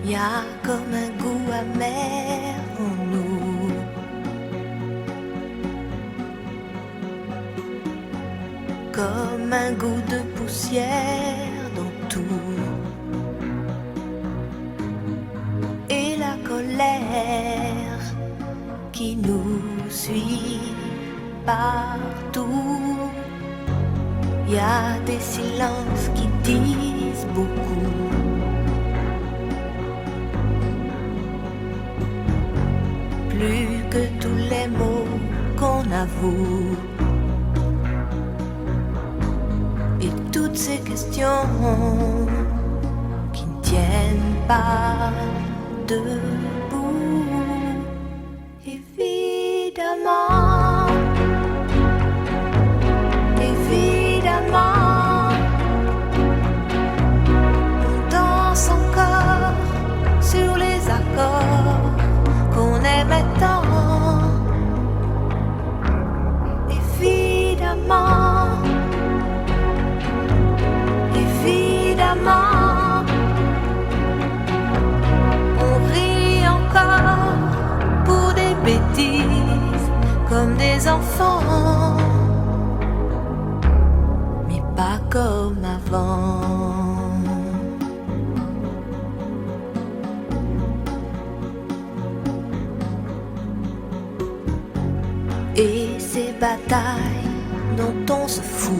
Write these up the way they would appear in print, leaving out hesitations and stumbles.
Y a comme un goût amer en nous. Comme un goût de poussière dans tout. Et la colère qui nous suit partout. Y a des silences qui disent beaucoup. Plus que tous les mots qu'on avoue. Et toutes ces questions qui ne tiennent pas debout. Évidemment, évidemment, on danse encore sur les accords qu'on aimait tant. Évidemment, évidemment, on rit encore pour des bêtises comme des enfants, mais pas comme avant. Et ces batailles dont on se fout,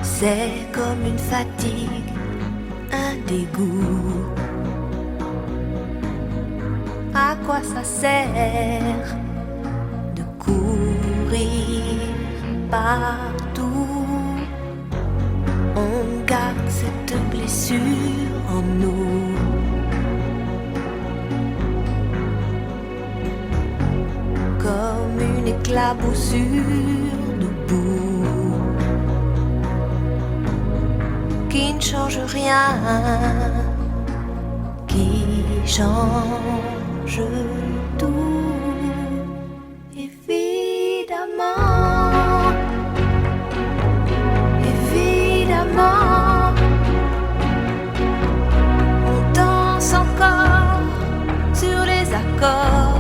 c'est comme une fatigue, un dégoût. À quoi ça sert de courir partout? On garde cette blessure en nous. Comme une éclaboussure de boue qui ne change rien, qui change tout. Évidemment, évidemment, on danse encore sur les accords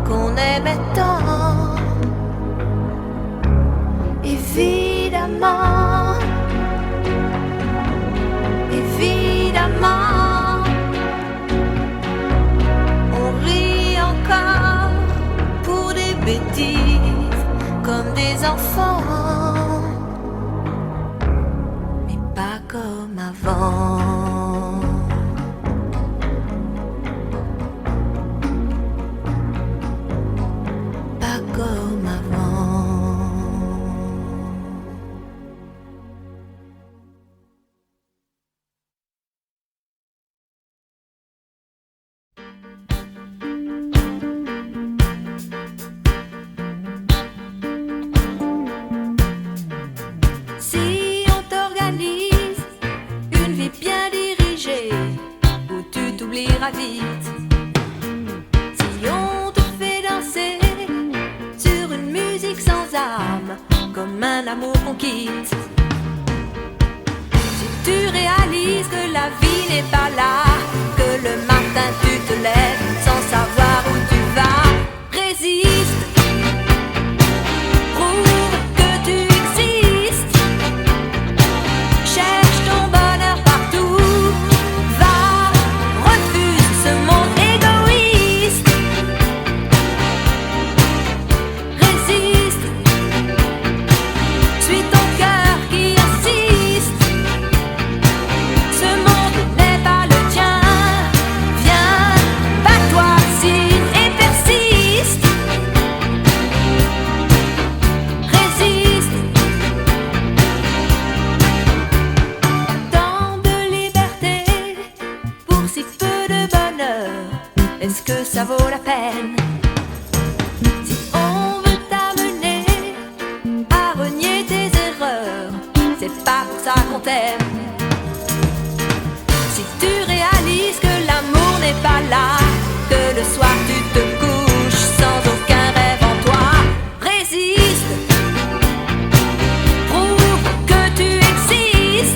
qu'on aimait tant. Évidemment, évidemment, on rit encore pour des bêtises comme des enfants, mais pas comme avant. Pas comme avant. Si on t'organise une vie bien dirigée, où tu t'oublieras vite. Si on te fait danser sur une musique sans âme, comme un amour qu'on quitte. Si tu réalises que la vie n'est pas là, que le matin tu te lèves sans savoir où tu vas, résiste, prouve que tu existes, cherche ton bonheur partout, va, refuse ce monde égoïste, résiste, suis ton cœur qui insiste, ce monde n'est pas le tien, viens, bats-toi, signe et persiste, résiste. Tant de liberté pour si peu de bonheur, est-ce que ça vaut la peine? Si on veut t'amener à renier tes erreurs, c'est pas pour ça qu'on t'aime. Si tu réalises que l'amour n'est pas là, que le soir tu te couches sans aucun rêve en toi, résiste, prouve que tu existes.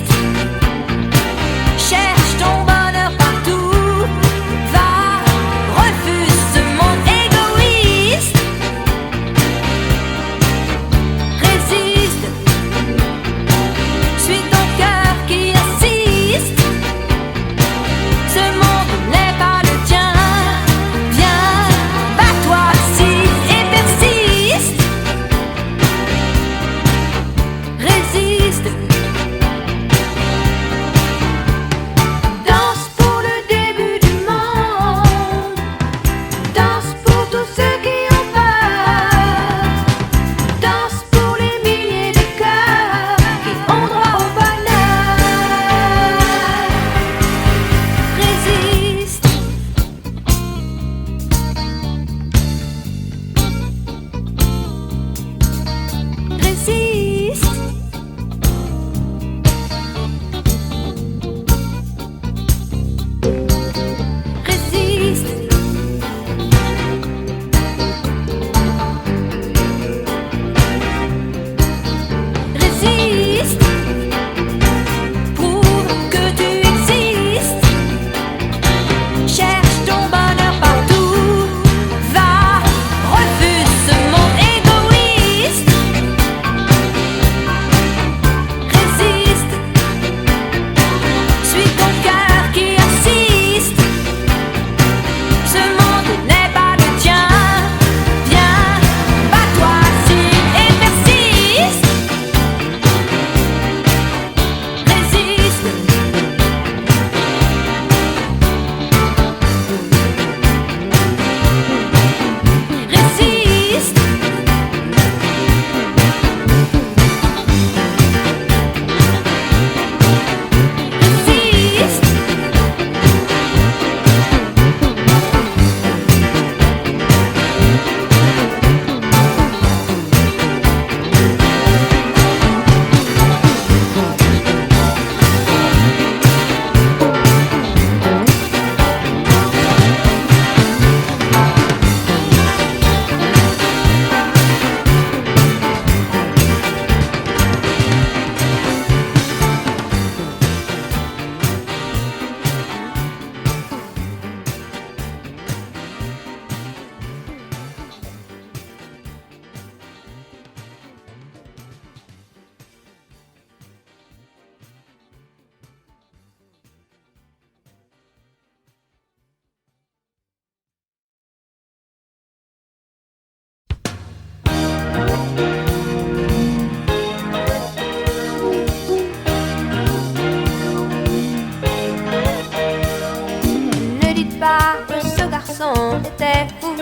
pas que ce garçon était fou.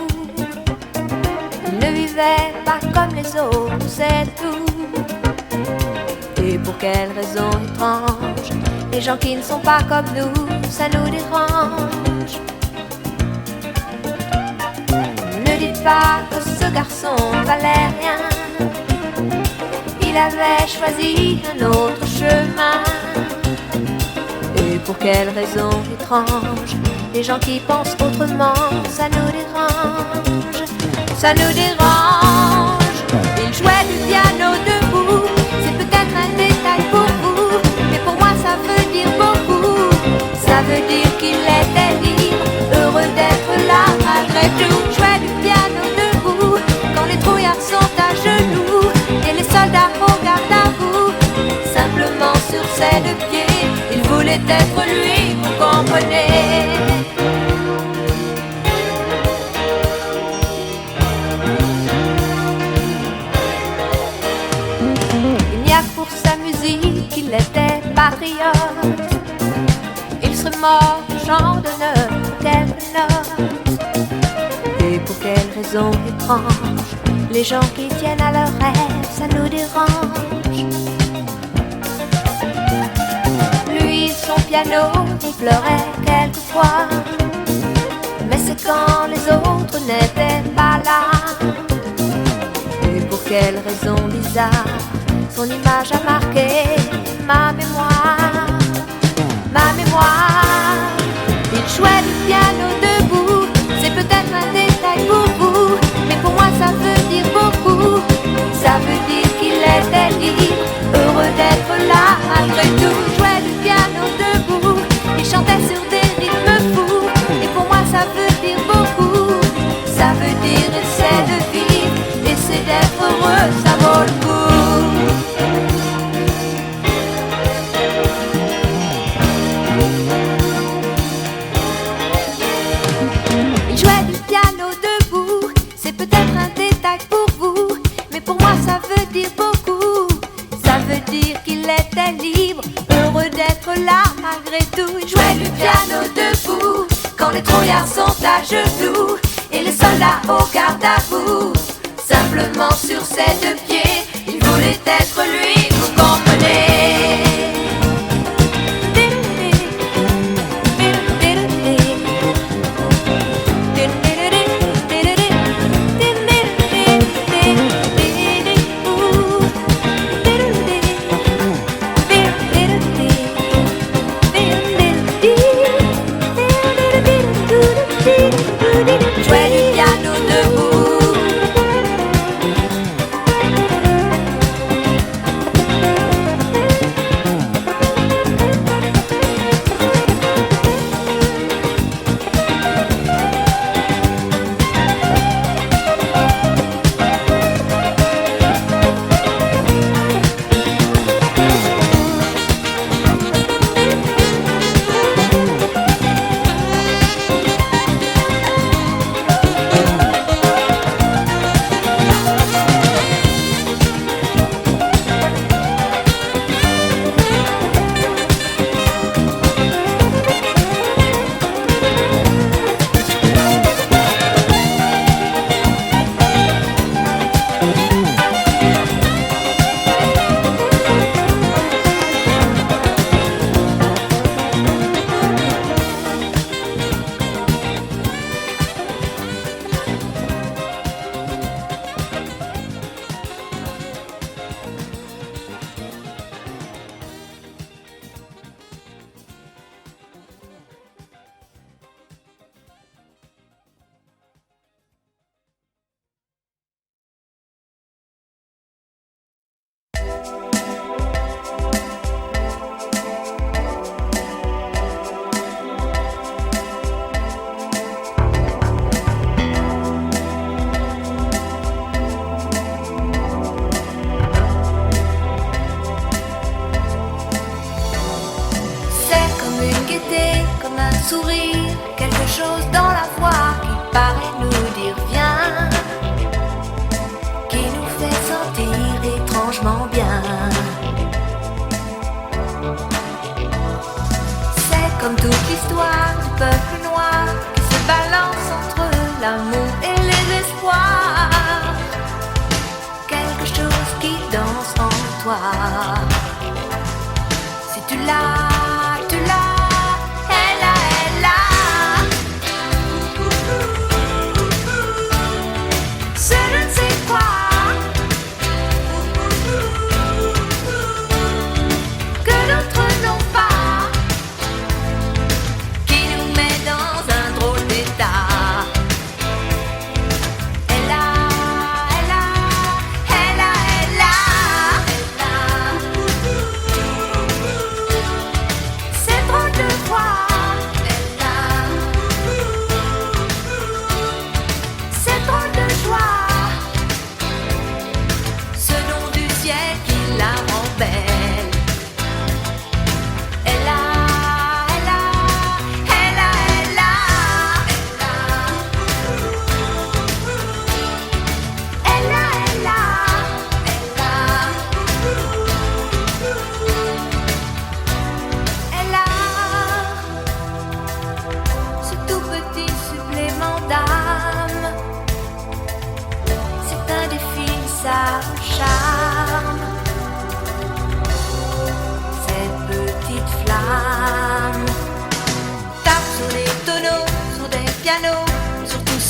Il ne vivait pas comme les autres, c'est tout. Et pour quelle raison étrange, les gens qui ne sont pas comme nous, ça nous dérange. Ne dites pas que ce garçon valait rien. Il avait choisi un autre chemin. Et pour quelle raison étrange, les gens qui pensent autrement, ça nous dérange. Ça nous dérange. Il jouait du piano debout. C'est peut-être un détail pour vous, mais pour moi ça veut dire beaucoup. Ça veut dire qu'il était libre, heureux d'être là malgré tout. Jouait du piano debout, quand les trouillards sont à genoux et les soldats au garde à vous. Simplement sur ses deux pieds, il voulait être lui, vous comprenez. Pour sa musique, il était patriote. Il serait mort au champ d'honneur pour quelques notes. Et pour quelle raison étrange, les gens qui tiennent à leurs rêves, ça nous dérange. Lui, son piano, il pleurait quelquefois. Mais c'est quand les autres n'étaient pas là. Et pour quelle raison bizarre, son image a marqué ma mémoire, ma mémoire. Il jouait du piano debout, c'est peut-être un détail pour vous, mais pour moi ça veut dire beaucoup. Ça veut dire qu'il était libre, heureux d'être là malgré tout. Il jouait du piano debout, il chantait sur des rythmes fous, et pour moi ça veut dire beaucoup. Ça veut dire essaie de vivre, essaie d'être heureux, ça vaut le coup. Il jouait du piano debout, c'est peut-être un détail pour vous, mais pour moi ça veut dire beaucoup. Ça veut dire qu'il était libre, heureux d'être là malgré tout. Il jouait du piano debout, quand les trouillards sont à genoux et les soldats au garde à vous. Simplement sur ses deux pieds, il voulait être lui, vous comprenez. Jouait du piano debout.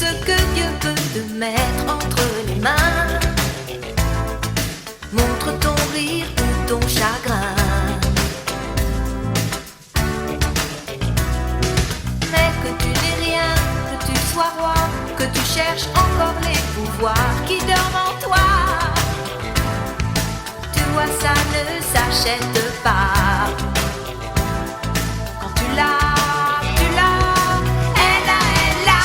ce que Dieu peut te mettre entre les mains. Montre ton rire ou ton chagrin. Mais que tu n'es rien, que tu sois roi, que tu cherches encore les pouvoirs qui dorment en toi. Tu vois, ça ne s'achète pas. Quand tu l'as, tu l'as, elle a, elle a.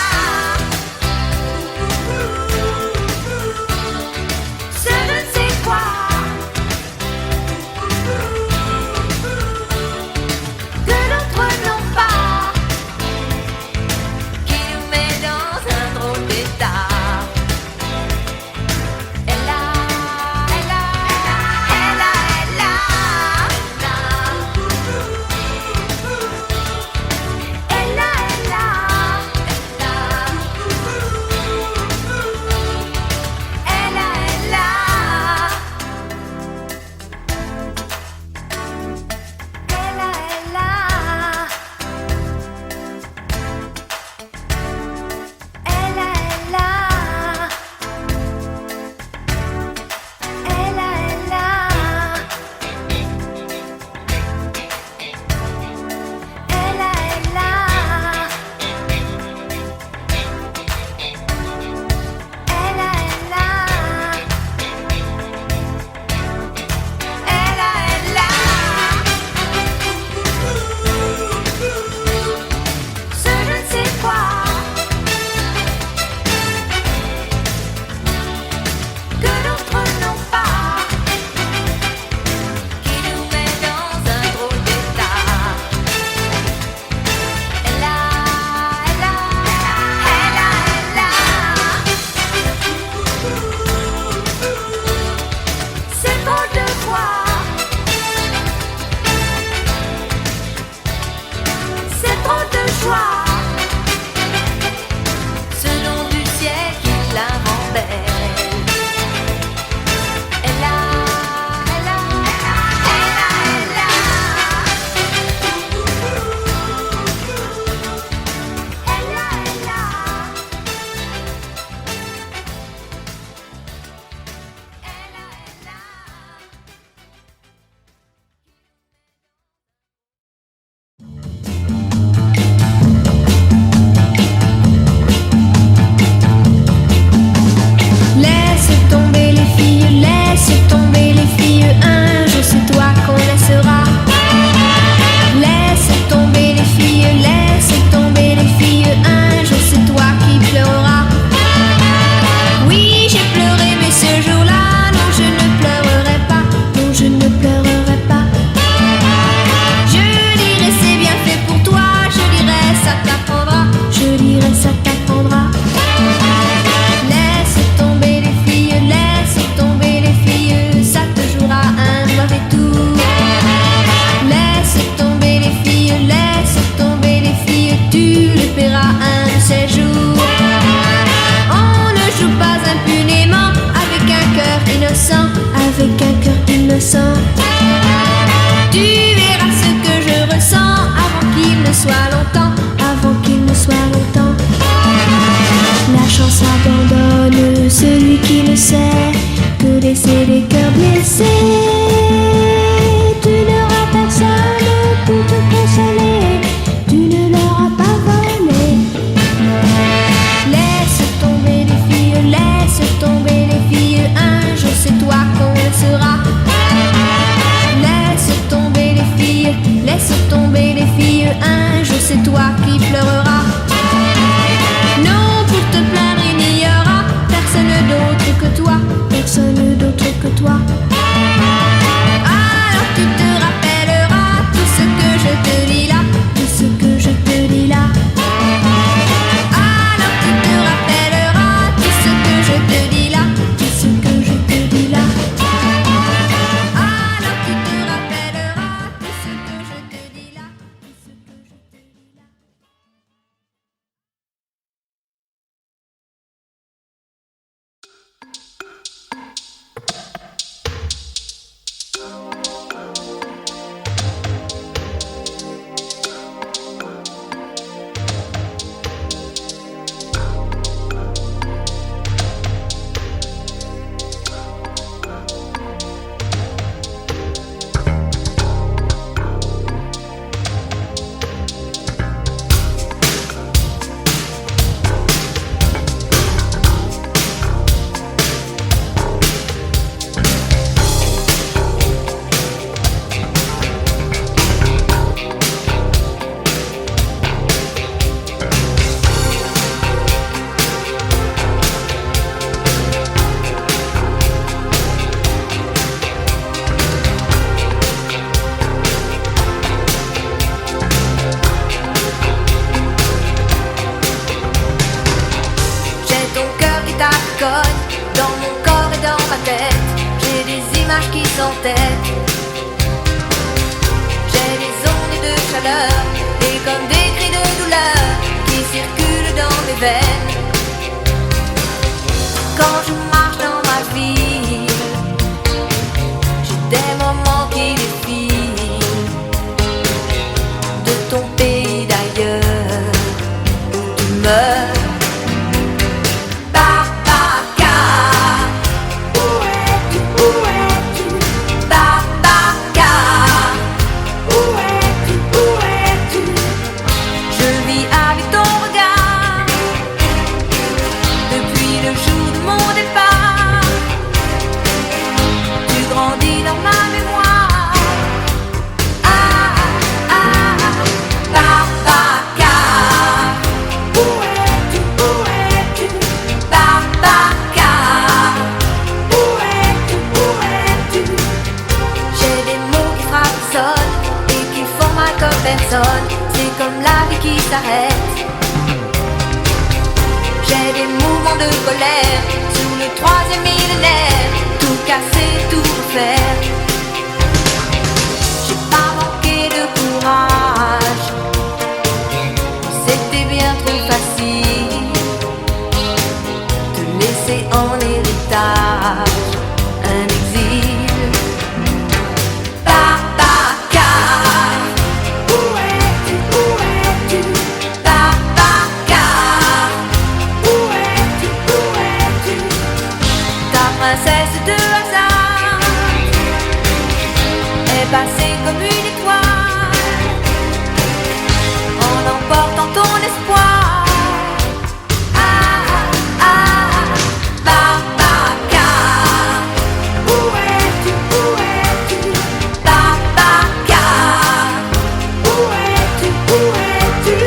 Ce ne sais quoi que d'autres n'ont pas, qui nous met dans un drôle d'état. Elle a, elle a, elle a, elle a, elle a, elle a, elle a, elle a. Ce ne sais quoi que d'autres n'ont pas, qui nous met dans un drôle d'état. Elle a, elle a, elle a, elle a. C'est beau de voir, c'est trop de joie. Ce nom du ciel qui la rend belle. Elle a, elle a, elle a, elle a. Elle a, elle a. Laisse tomber les filles, laisse tomber les filles. Un jour c'est toi qu'on laissera. Laisse tomber les filles, laisse tomber les filles. Un jour c'est toi qui pleureras. Oui, j'ai pleuré, mais ce jour-là, non, je ne pleurerai pas. Non, je ne pleurerai pas. Je dirai c'est bien fait pour toi. Je dirai ça t'apprendra. Je dirai ça t'apprendra. Laisse tomber les filles, laisse tomber les filles. Ça te jouera un mauvais tour. Laisse tomber les filles, laisse tomber les filles. Tu le paieras un de ces jours. On ne joue pas impunément avec un cœur innocent, avec un cœur innocent. Tu verras ce que je ressens avant qu'il ne soit longtemps, avant qu'il ne soit longtemps. La chance abandonne celui qui ne sait que laisser les cœurs blessés. Tu n'auras personne pour te consoler, tu ne l'auras pas volé. Laisse tomber les filles, laisse tomber les filles. Un jour c'est toi qu'on laissera. Laisse tomber les filles, laisse tomber les filles. Un jour c'est cogne dans mon corps et dans ma tête. J'ai des images qui s'entêtent. J'ai des ondes de chaleur et comme des cris de douleur qui circulent dans mes veines. Quand je marche dans ma ville, j'ai des moments qui défilent de ton pays d'ailleurs où tu meurs. C'est comme la vie qui s'arrête. J'ai des mouvements de colère sous le 3e millénaire. Tout casser, tout refaire. J'ai pas manqué de courage. C'était bien trop facile de laisser en héritage un exil. Princesse de hasard est passée comme une étoile en emportant ton espoir. Babacar, où es-tu, où es-tu? Babacar, où es-tu, où es-tu?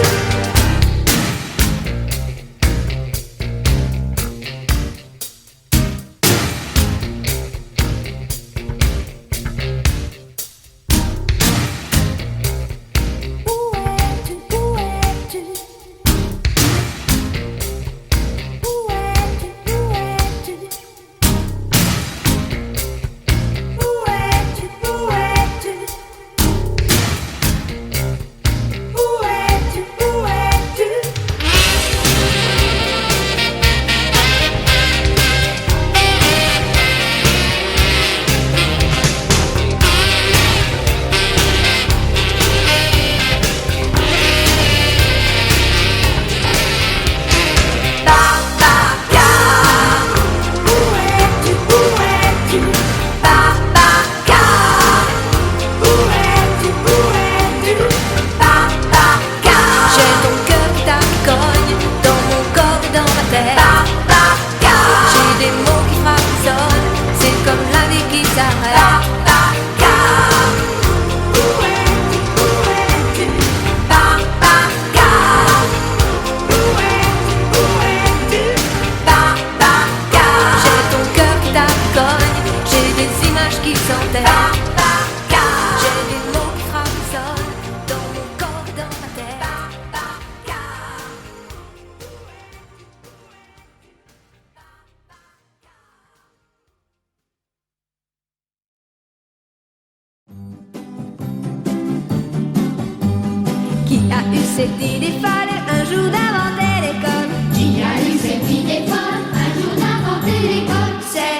Qui a eu cette idée folle un jour d'inventer l'école? Qui a eu cette idée folle un jour d'inventer l'école? C'est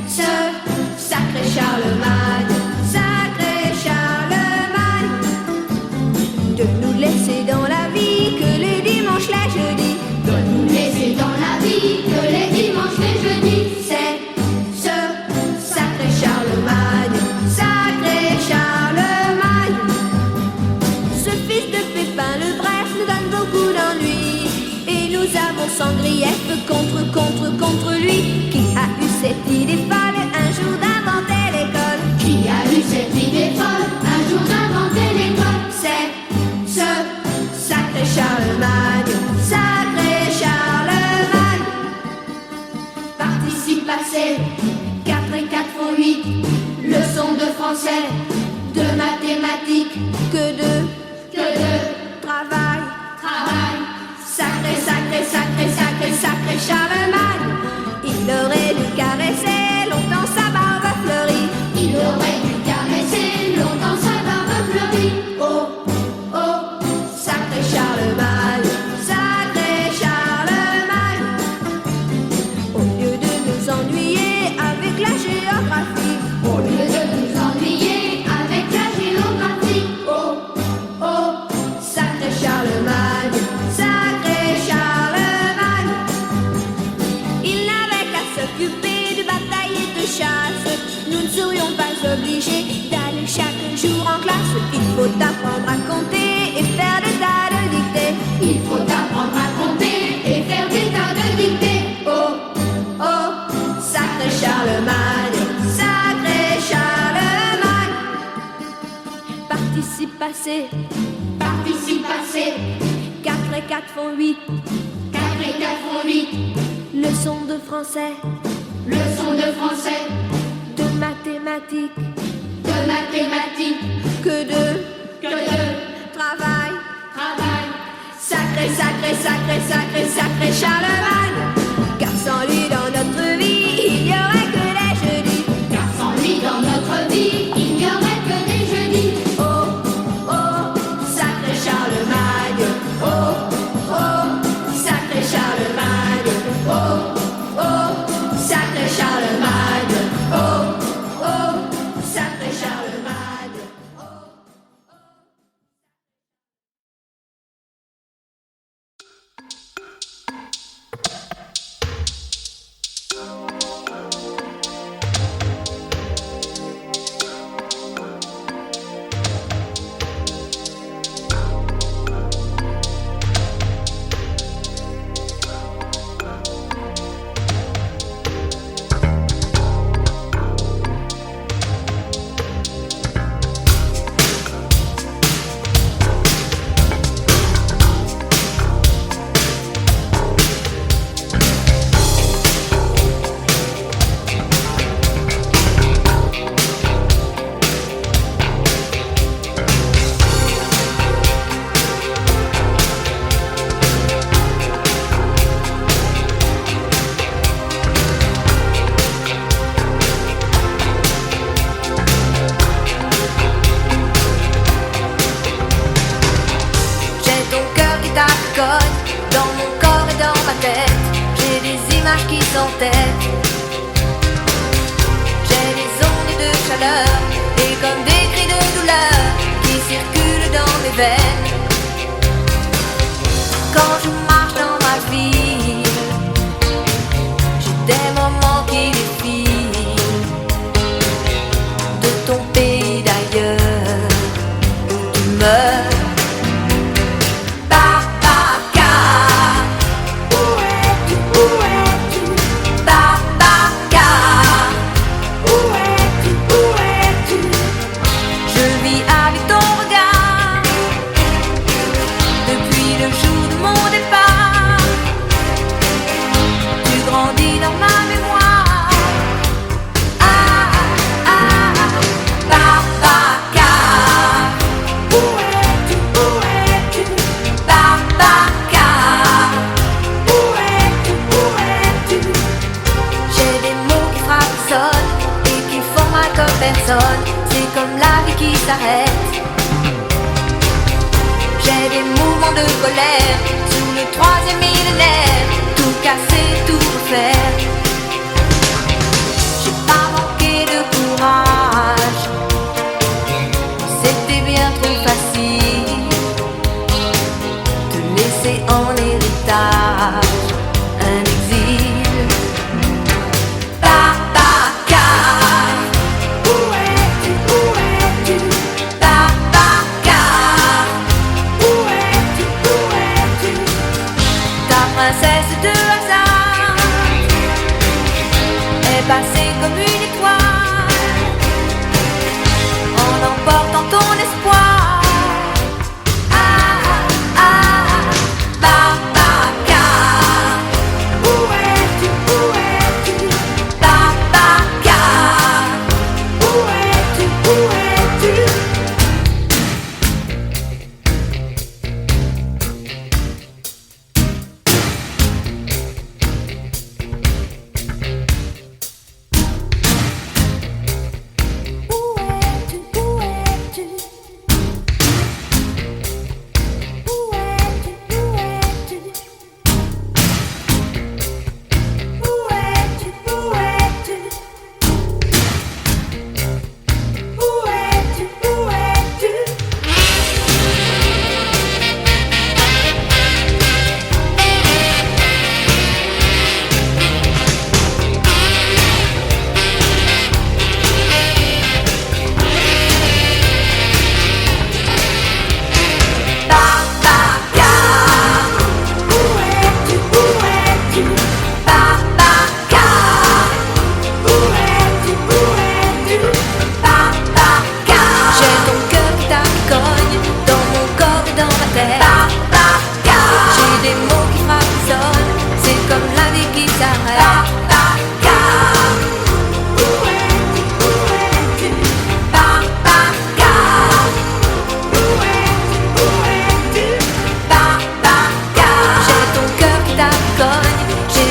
ce sacré Charlemagne, sacré Charlemagne, de nous laisser dans la vie que les dimanches, les jeudis, de nous laisser dans la vie que les dimanches, les jeudis. C'est ce sacré Charlemagne, sacré Charlemagne. Ce fils de Pépin le Bref nous donne beaucoup d'ennuis et nous avons sans grief contre lui. Qui a eu cette idée folle un jour d'inventer l'école? Qui a eu cette idée folle un jour d'inventer l'école? C'est ce sacré Charlemagne, sacré Charlemagne. Participe passé, 4 et 4 font 8. Leçon de français, de mathématiques, Que de travail. sacré Charlemagne. Il apprendre à compter et faire des tas de dictées. Il faut apprendre à compter et faire des tas de dictées. Oh, oh, sacré Charlemagne, sacré Charlemagne. Participe passé, Participe passé, 4 et 4 font 8. 4 et 4 font 8. Leçon de français, Leçon de français, de mathématiques, de mathématiques, que de travail. sacré, sacré, sacré, sacré, sacré Charlemagne. Car sans lui dans notre vie, il n'y aurait que les jeudis. Car sans lui dans notre vie, il n'y aurait que des jeudis. Oh, oh, sacré Charlemagne. Oh, oh, sacré Charlemagne. Oh, oh, sacré Charlemagne. Oh, oh, sacré Charlemagne. Dans mon corps et dans ma tête, j'ai des images qui s'entêtent. J'ai des ondes de chaleur et comme des cris de douleur qui circulent dans mes veines. Quand je marche dans ma ville, j'ai des moments qui défilent de ton pays d'ailleurs où tu meurs. C'est comme la vie qui s'arrête. J'ai des mouvements de colère sous le 3e millénaire. Tout casser, tout refaire. J'ai pas manqué de courage. C'était bien trop facile de laisser en héritage un exil. Princesse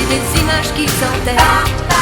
des images qui s'enterrent.